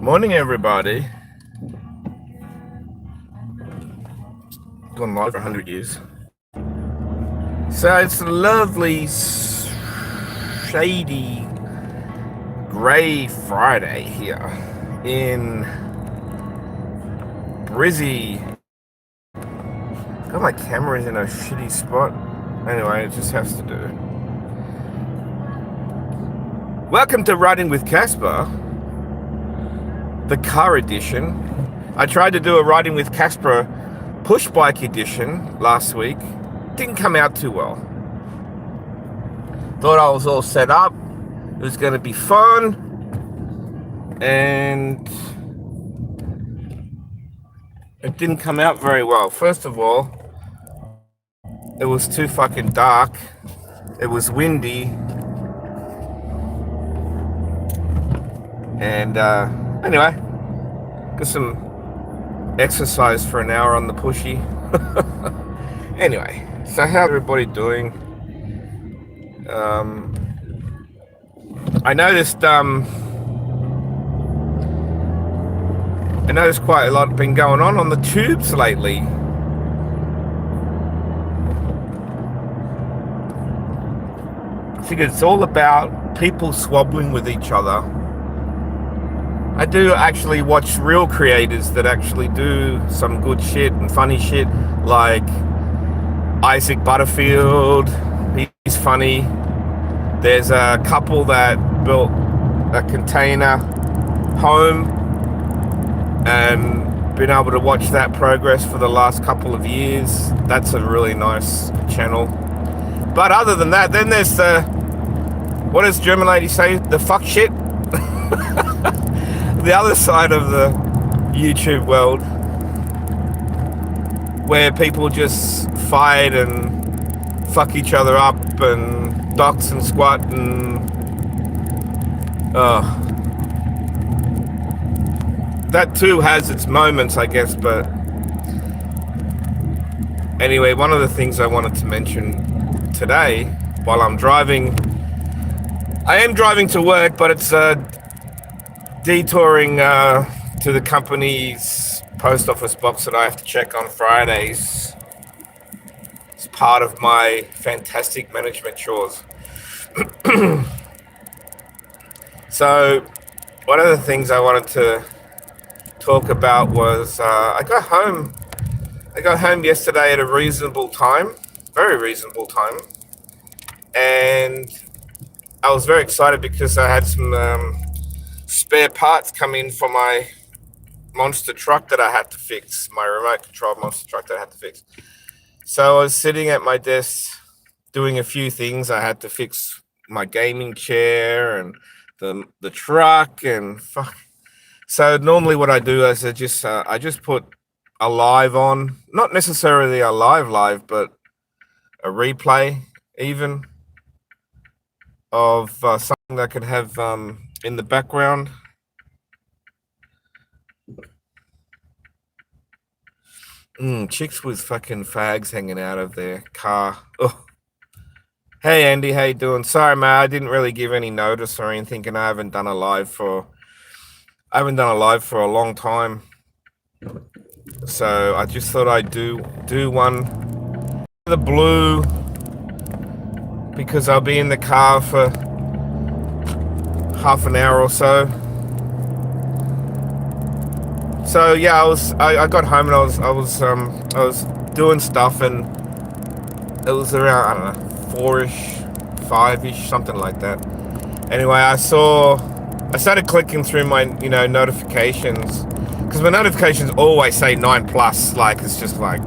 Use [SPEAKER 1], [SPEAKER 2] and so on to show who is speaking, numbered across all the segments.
[SPEAKER 1] Morning, everybody. Gone live for 100 years. So it's a lovely, shady, grey Friday here in Brizzy. Got my camera in a shitty spot. Anyway, it just has to do. Welcome to Riding with Casper, the car edition. I tried to do a Riding with Casper push bike edition last week. Didn't come out too well. Thought I was all set up. It was going to be fun. And it didn't come out very well. First of all, it was too fucking dark. It was windy. And anyway, got some exercise for an hour on the pushy. Anyway, so how's everybody doing? I noticed quite a lot been going on the tubes lately. I think it's all about people swabbling with each other. I do actually watch real creators that actually do some good shit and funny shit, like Isaac Butterfield. He's funny. There's a couple that built a container home and been able to watch that progress for the last couple of years. That's a really nice channel. But other than that, then there's what does German lady say? The fuck shit. The other side of the YouTube world, where people just fight and fuck each other up and dox and squat and that too has its moments, I guess. But anyway, one of the things I wanted to mention today while I'm driving, I am driving to work, but it's detouring to the company's post office box that I have to check on Fridays. It's part of my fantastic management chores. So one of the things I wanted to talk about was I got home yesterday at a reasonable time, very reasonable time, and I was very excited because I had some spare parts come in for my monster truck that I had to fix, my remote control monster truck that I had to fix. So I was sitting at my desk doing a few things. I had to fix my gaming chair and the truck and fuck. So normally what I do is I just put a live on, not necessarily a live, but a replay even of something that I could have in the background. Chicks with fucking fags hanging out of their car. Oh. Hey Andy, how you doing? Sorry, man, I didn't really give any notice or anything, and I haven't done a live for a long time. So I just thought I'd do one the blue, because I'll be in the car for half an hour or so. So yeah, I got home and I was doing stuff, and it was around, I don't know, 4-ish, 5-ish, something like that. Anyway, I started clicking through my notifications, because my notifications always say 9+, like it's just like,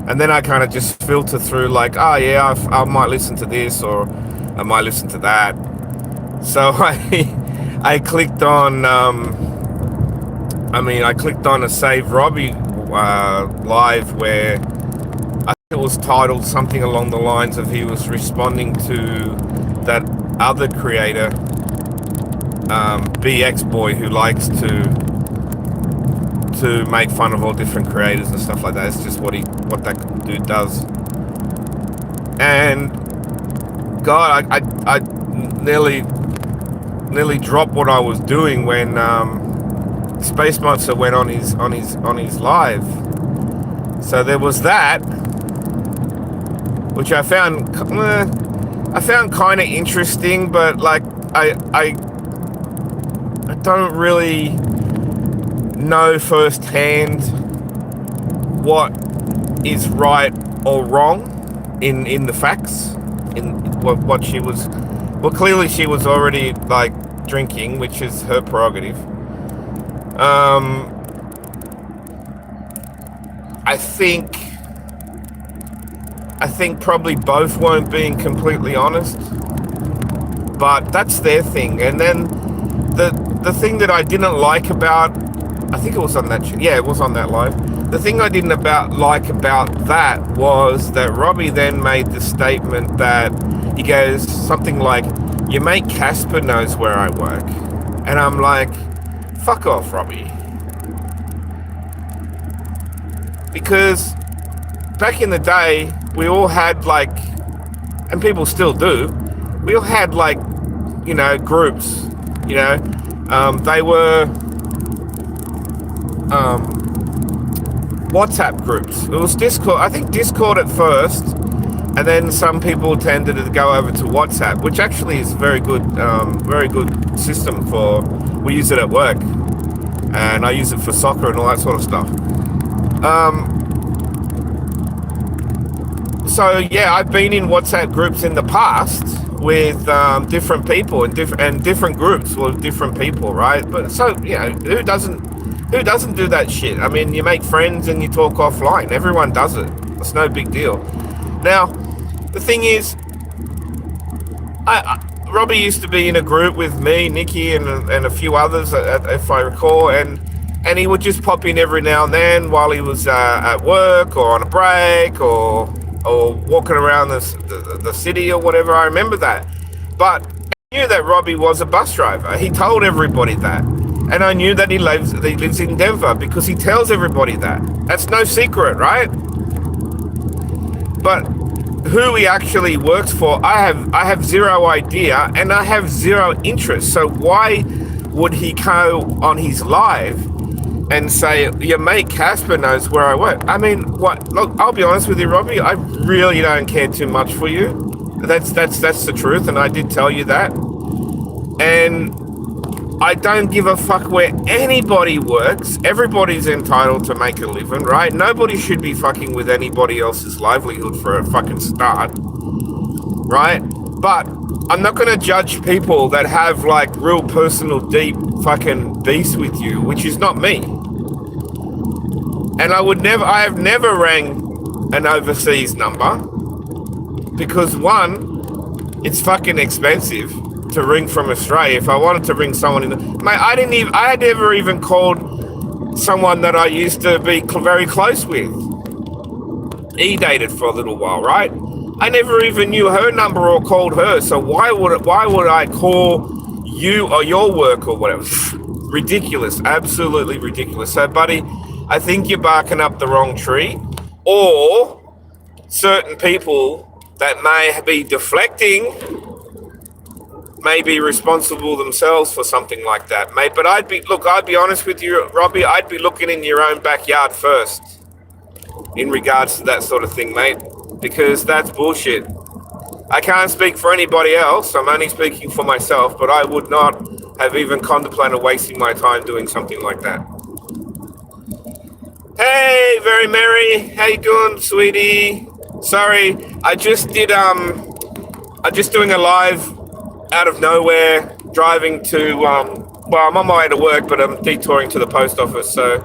[SPEAKER 1] and then I kind of just filter through like, oh yeah, I might listen to this or I might listen to that. So I clicked on I clicked on a Save Robbie live, where I think it was titled something along the lines of he was responding to that other creator, BX Boy, who likes to make fun of all different creators and stuff like that. It's just what that dude does. And God, I nearly dropped what I was doing when Space Monster went on his live. So there was that, which I found kind of interesting, but like I don't really know firsthand what is right or wrong in the facts in what she was. Well, clearly she was already like drinking, which is her prerogative. I think probably both weren't being completely honest, but that's their thing. And then the thing that I didn't like about, I think it was on that, yeah, it was on that live. The thing I didn't like about that was that Robbie then made the statement that he goes something like, "Your mate Casper knows where I work," and I'm like, "Fuck off, Robbie," because back in the day we all had like, and people still do, we all had like, groups, they were WhatsApp groups. It was Discord. I think Discord at first, and then some people tended to go over to WhatsApp, which actually is very good system for. We use it at work, and I use it for soccer and all that sort of stuff. So yeah, I've been in WhatsApp groups in the past with different people and different groups with different people, right? But so who doesn't do that shit? I mean, you make friends and you talk offline. Everyone does it. It's no big deal. Now, the thing is, Robbie used to be in a group with me, Nikki, and a few others, if I recall, and he would just pop in every now and then while he was at work or on a break or walking around the city or whatever. I remember that. But I knew that Robbie was a bus driver. He told everybody that. And I knew that he lives in Denver because he tells everybody that. That's no secret, right? But who he actually works for, I have zero idea, and I have zero interest. So why would he go on his live and say, "Your mate Casper knows where I work"? I mean, what? Look, I'll be honest with you, Robbie. I really don't care too much for you. That's the truth, and I did tell you that. And I don't give a fuck where anybody works. Everybody's entitled to make a living, right? Nobody should be fucking with anybody else's livelihood for a fucking start, right? But I'm not going to judge people that have like real personal, deep fucking beefs with you, which is not me. And I have never rang an overseas number because one, it's fucking expensive to ring from Australia. If I wanted to ring someone mate, I had never even called someone that I used to be very close with. He dated for a little while, right? I never even knew her number or called her. So why would I call you or your work or whatever? Ridiculous, absolutely ridiculous. So, buddy, I think you're barking up the wrong tree, or certain people that may be deflecting may be responsible themselves for something like that, mate. But I'd be honest with you, Robbie, I'd be looking in your own backyard first in regards to that sort of thing, mate, because that's bullshit. I can't speak for anybody else. I'm only speaking for myself, but I would not have even contemplated wasting my time doing something like that. Hey, Very Merry, how you doing, sweetie? Sorry, I just doing a live out of nowhere, driving to, well, I'm on my way to work, but I'm detouring to the post office, so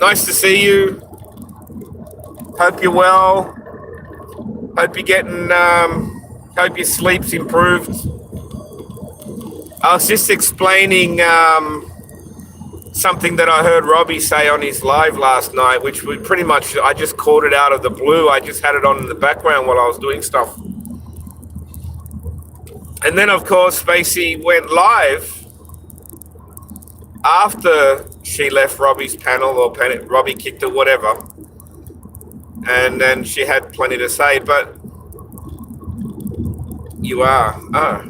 [SPEAKER 1] nice to see you. Hope you're well. Hope you're getting, hope your sleep's improved. I was just explaining something that I heard Robbie say on his live last night, which we pretty much, I just caught it out of the blue. I just had it on in the background while I was doing stuff. And then, of course, Spacey went live after she left Robbie's panel, or Robbie kicked her, whatever. And then she had plenty to say, but you are. Oh,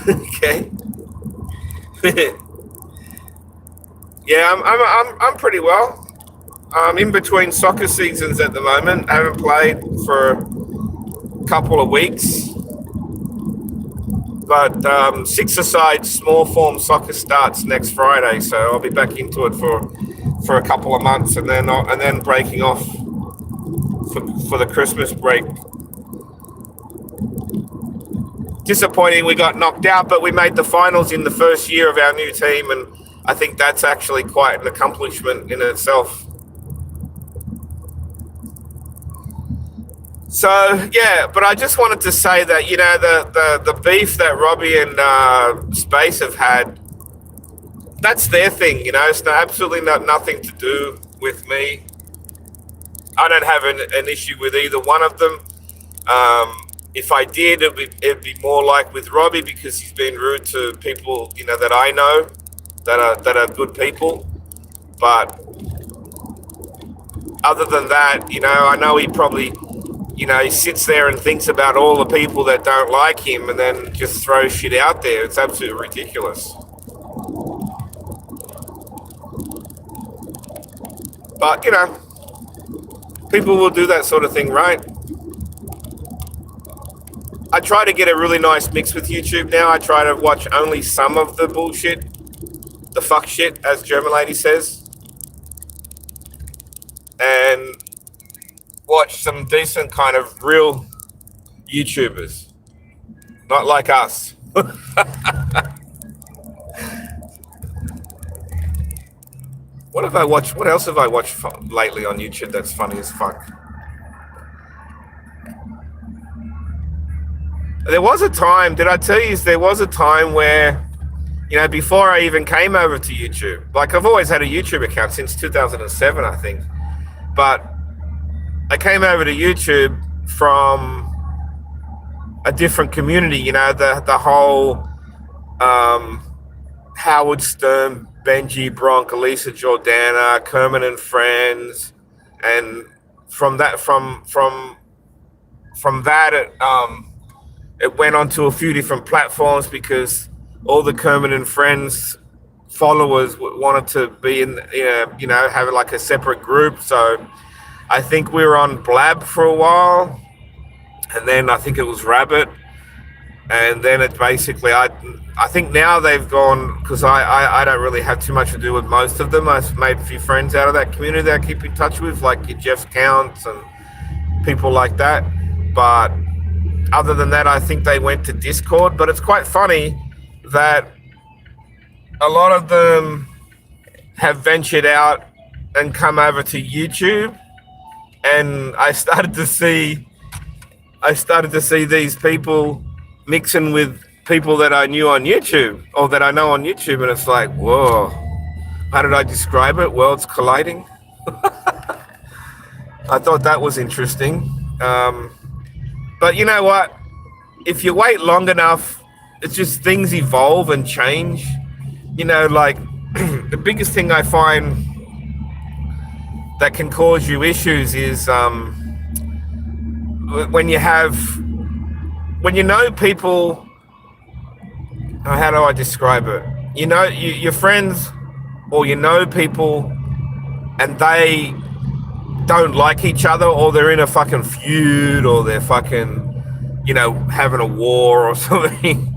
[SPEAKER 1] okay. Yeah, I'm pretty well. I'm in between soccer seasons at the moment. I haven't played for a couple of weeks, but six-a-side small form soccer starts next Friday, so I'll be back into it for a couple of months, and then breaking off for the Christmas break. Disappointing we got knocked out, but we made the finals in the first year of our new team, and I think that's actually quite an accomplishment in itself. So yeah, but I just wanted to say that the beef that Robbie and Space have had, that's their thing. It's absolutely nothing to do with me. I don't have an issue with either one of them. If I did, it'd be more like with Robbie because he's been rude to people that I know that are good people. But other than that, I know he probably he sits there and thinks about all the people that don't like him and then just throws shit out there. It's absolutely ridiculous. But people will do that sort of thing, right? I try to get a really nice mix with YouTube now. I try to watch only some of the bullshit, the fuck shit, as German lady says, and watch some decent kind of real YouTubers, not like us. What have I watched? What else have I watched lately on YouTube that's funny as fuck? There was a time, did I tell you, there was a time where, before I even came over to YouTube, like I've always had a YouTube account since 2007, I think, but I came over to YouTube from a different community, the whole Howard Stern, Benji Bronk, Elisa Jordana, Kerman and Friends, and from that it went on to a few different platforms because all the Kerman and Friends followers wanted to be in, have like a separate group. So I think we were on Blab for a while, and then I think it was Rabbit, and then it basically I think now they've gone because I don't really have too much to do with most of them. I've made a few friends out of that community that I keep in touch with, like your Jeff Counts and people like that. But other than that, I think they went to Discord. But it's quite funny that a lot of them have ventured out and come over to YouTube, and I started to see these people mixing with people that I knew on YouTube or that I know on YouTube, and it's like, whoa, how did I describe it? Worlds colliding. I thought that was interesting. But you know what? If you wait long enough, it's just things evolve and change. Like the biggest thing I find that can cause you issues is when you know people. How do I describe it? Your friends or people, and they don't like each other, or they're in a fucking feud, or they're fucking, having a war or something,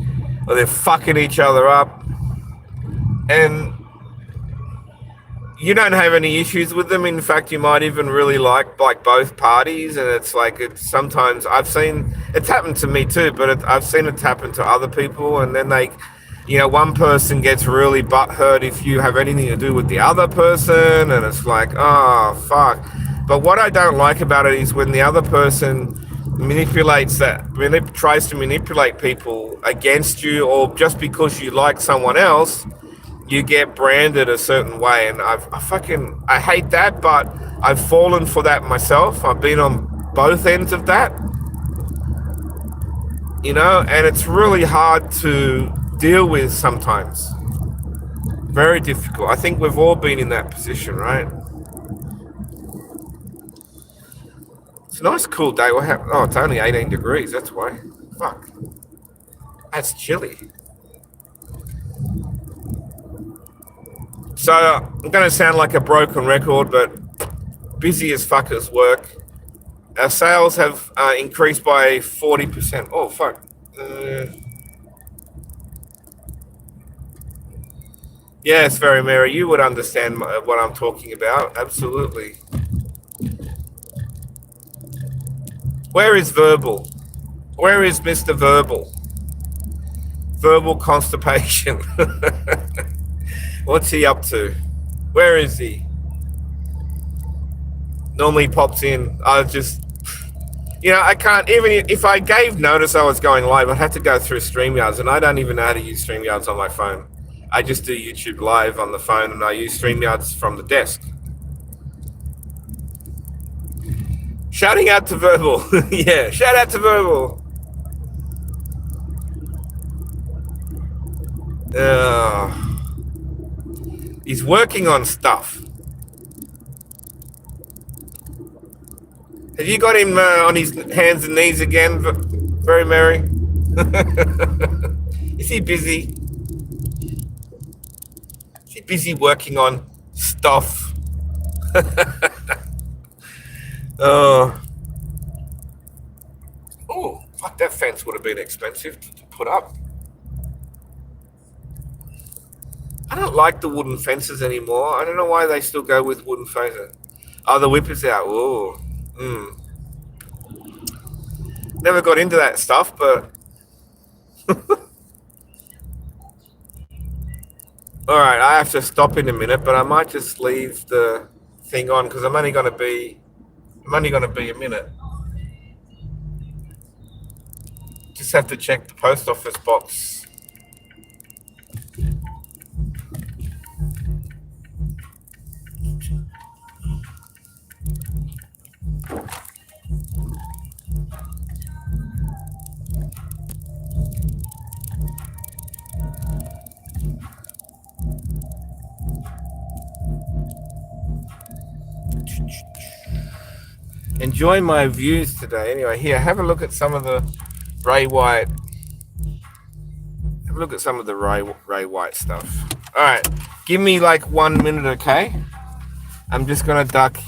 [SPEAKER 1] or they're fucking each other up, and you don't have any issues with them. In fact, you might even really like both parties, and it's like sometimes it's happened to me too, but I've seen it happen to other people, and then one person gets really butthurt if you have anything to do with the other person, and it's like, oh fuck. But what I don't like about it is when the other person tries to manipulate people against you, or just because you like someone else, you get branded a certain way, and I hate that, but I've fallen for that myself. I've been on both ends of that, and it's really hard to deal with sometimes. Very difficult. I think we've all been in that position, right? It's a nice cool day. Oh, it's only 18 degrees, that's why. Fuck. That's chilly. So I'm going to sound like a broken record, but busy as fuckers work. Our sales have increased by 40%. Oh, fuck. Yes, very Mary, you would understand what I'm talking about. Absolutely. Where is Verbal? Where is Mr. Verbal? Verbal constipation. What's he up to? Where is he? Normally pops in. I can't, even if I gave notice I was going live, I'd have to go through StreamYards, and I don't even know how to use StreamYards on my phone. I just do YouTube live on the phone, and I use StreamYards from the desk. Shouting out to Verbal. Yeah, shout out to Verbal. He's working on stuff. Have you got him on his hands and knees again, Very Merry? Is he busy? Is he busy working on stuff? Oh, fuck, that fence would have been expensive to put up. I don't like the wooden fences anymore. I don't know why they still go with wooden fences. Oh, the whip is out. Oh, never got into that stuff, but all right, I have to stop in a minute, but I might just leave the thing on because I'm only going to be a minute. Just have to check the post office box. Enjoy my views today. Anyway, here, have a look at some of the Ray White. Have a look at some of the Ray White stuff. All right, give me like 1 minute, okay? I'm just gonna duck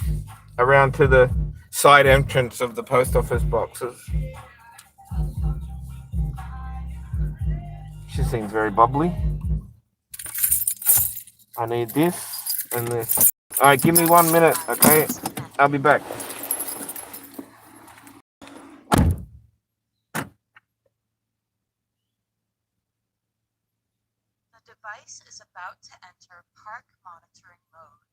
[SPEAKER 1] around to the side entrance of the post office boxes. She seems very bubbly. I need this and this. All right, give me 1 minute, okay? I'll be back.
[SPEAKER 2] The device is about to enter park monitoring mode.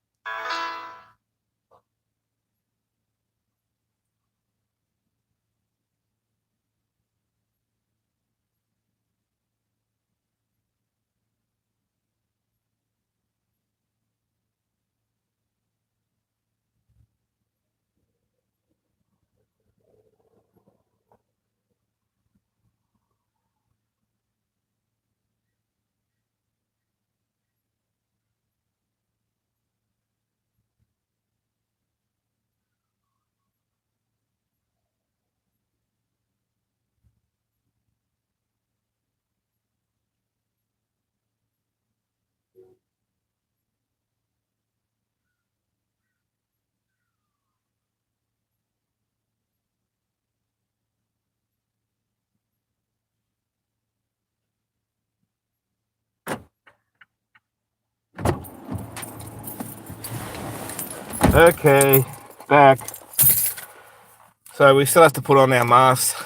[SPEAKER 1] Okay, back. So we still have to put on our masks.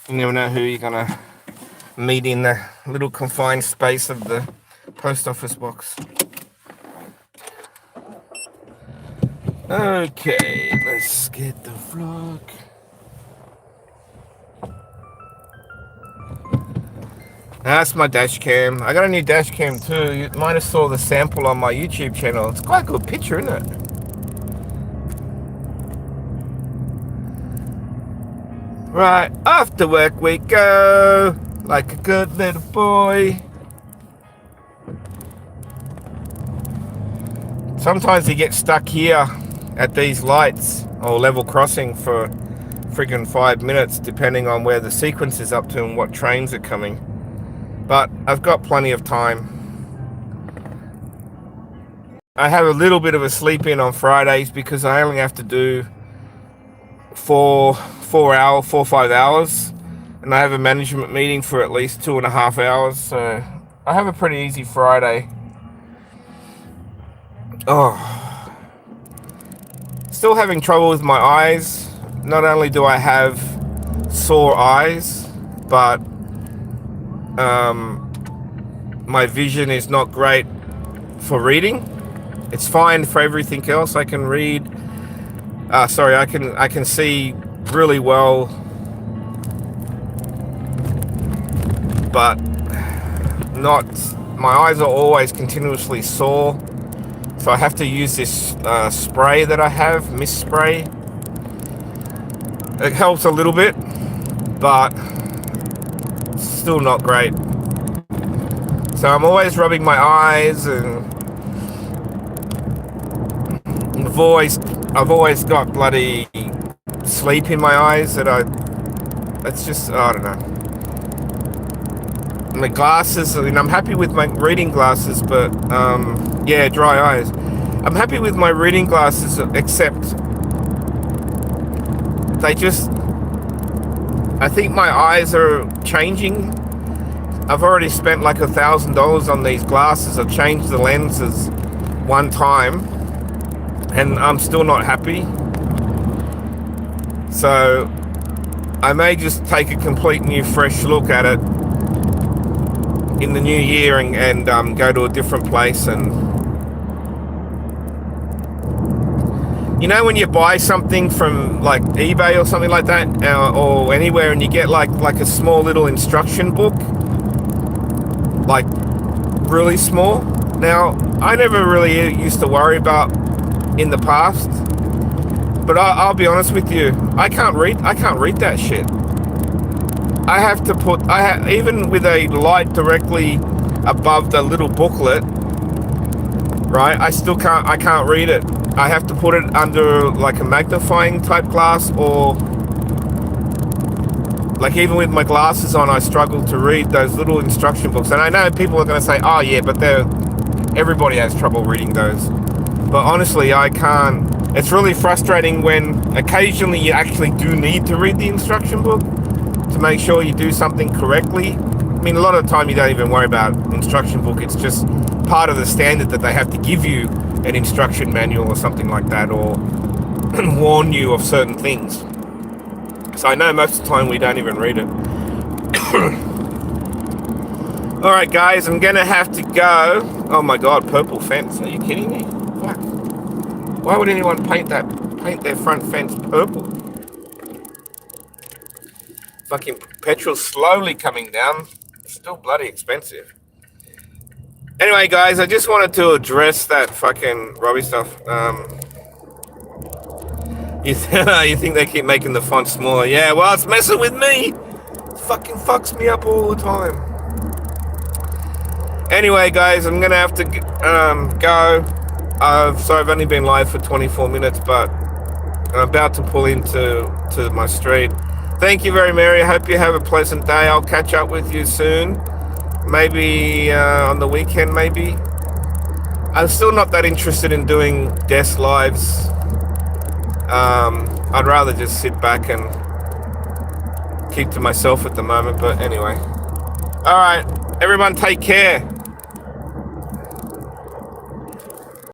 [SPEAKER 1] You never know who you're gonna meet in the little confined space of the post office box. Okay, let's get the vlog. That's my dash cam. I got a new dash cam too. You might have saw the sample on my YouTube channel. It's quite a good picture, isn't it? Right, off to work we go, like a good little boy. Sometimes you get stuck here at these lights or level crossing for friggin' 5 minutes, depending on where the sequence is up to and what trains are coming. But I've got plenty of time. I have a little bit of a sleep in on Fridays because I only have to do 4 or 5 hours, and I have a management meeting for at least 2.5 hours. So I have a pretty easy Friday. Oh, still having trouble with my eyes. Not only do I have sore eyes, but my vision is not great for reading. It's fine for everything else. I can read. I can see really well, but not. My eyes are always continuously sore, so I have to use this spray that I have, mist spray. It helps a little bit, but still not great. So I'm always rubbing my eyes, and I've always got bloody sleep in my eyes it's just, I don't know. My glasses, I mean, I'm happy with my reading glasses, but yeah, dry eyes. I'm happy with my reading glasses, except I think my eyes are changing. I've already spent like $1,000 on these glasses. I've changed the lenses one time, and I'm still not happy. So I may just take a complete new fresh look at it in the new year, and go to a different place. And you know, when you buy something from like eBay or something like that, or anywhere, and you get like a small little instruction book, like really small. Now, I never really used to worry about in the past, but I'll be honest with you, I can't read that shit. I have to put, even with a light directly above the little booklet, right? I can't read it. I have to put it under like a magnifying type glass, or like even with my glasses on, I struggle to read those little instruction books. And I know people are going to say, oh yeah, but everybody has trouble reading those. But honestly, I can't. It's really frustrating when occasionally you actually do need to read the instruction book to make sure you do something correctly. I mean, a lot of the time you don't even worry about instruction book. It's just part of the standard that they have to give you an instruction manual or something like that, or warn you of certain things. So I know most of the time we don't even read it. Alright guys, I'm gonna have to go. Oh my god, purple fence. Are you kidding me? Fuck. Why would anyone paint their front fence purple? Fucking petrol's slowly coming down. It's still bloody expensive. Anyway, guys, I just wanted to address that fucking Robbie stuff. You think they keep making the font smaller? Yeah, well, it's messing with me. It fucking fucks me up all the time. Anyway, guys, I'm gonna have to go. Sorry, I've only been live for 24 minutes, but I'm about to pull into my street. Thank you very much. I hope you have a pleasant day. I'll catch up with you soon. Maybe on the weekend, maybe. I'm still not that interested in doing desk lives. I'd rather just sit back and keep to myself at the moment, but anyway. Alright, everyone take care.